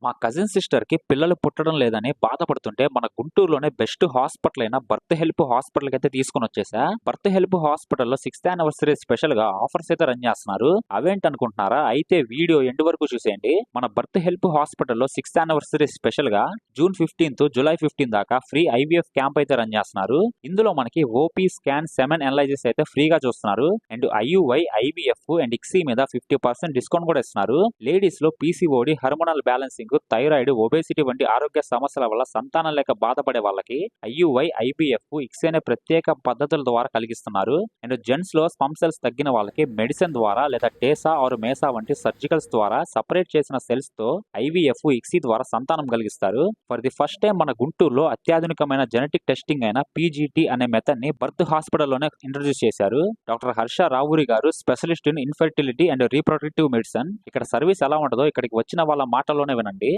మా cousin sister కి పిల్లలు పుట్టడం లేదని బాధపడుతుంటే మన గుంటూరులోనే బెస్ట్ హాస్పిటల్ అయిన బర్త్ హెల్ప్ హాస్పిటల్ కి అయితే తీసుకుని వచ్చేసా. బర్త్ హెల్ప్ హాస్పిటల్లో 6th యానివర్సరీ స్పెషల్ గా ఆఫర్స్ అయితే రన్ చేస్తున్నారు. అవేంటనుకుంటున్నారా? అయితే వీడియో ఎండ్ వరకు చూసేయండి. మన బర్త్ హెల్ప్ హాస్పిటల్లో 6th యానివర్సరీ స్పెషల్ గా జూన్ 15 జూలై 15 దాకా ఫ్రీ ఐవీఎఫ్ క్యాంప్ అయితే రన్ చేస్తున్నారు. ఇందులో మనకి ఓపీ స్కాన్, సెమెన్ అనలైజెస్ అయితే ఫ్రీగా చూస్తున్నారు. And IUI, IVF and ICSI మీద 50% డిస్కౌంట్ కూడా ఇస్తున్నారు. లేడీస్ లో PCOD, hormonal balancing, thyroid, obesity వంటి ఆరోగ్య సమస్యల వల్ల సంతానం లేక బాధపడే వాళ్ళకి ఐయుఐ, ఐబీఎఫ్, ఇక్సీ అనే ప్రత్యేక పద్ధతుల ద్వారా కలిగిస్తున్నారు. అండ్ జెంట్స్ లో స్పమ్ సెల్స్ తగ్గిన వాళ్ళకి మెడిసిన్ ద్వారా లేదా టేసా ఆర్ మేసా వంటి సర్జికల్స్ ద్వారా సపరేట్ చేసిన సెల్స్ తో ఐవీఎఫ్, ఇక్సీ ద్వారా సంతానం కలిగిస్తారు. ఫర్ ది ఫస్ట్ టైం మన గుంటూరులో అత్యాధునికమైన జెనెటిక్ టెస్టింగ్ అయిన పీజీటీ అనే మెథడ్ ని బర్త్ హాస్పిటల్లోనే ఇంట్రడ్యూస్ చేశారు. డాక్టర్ హర్ష రావూరి గారు specialist in infertility and reproductive medicine. ఇక్కడ సర్వీస్ ఎలా ఉంటుందో ఇక్కడికి వచ్చిన వాళ్ళ మాటల్లోనే వినండి.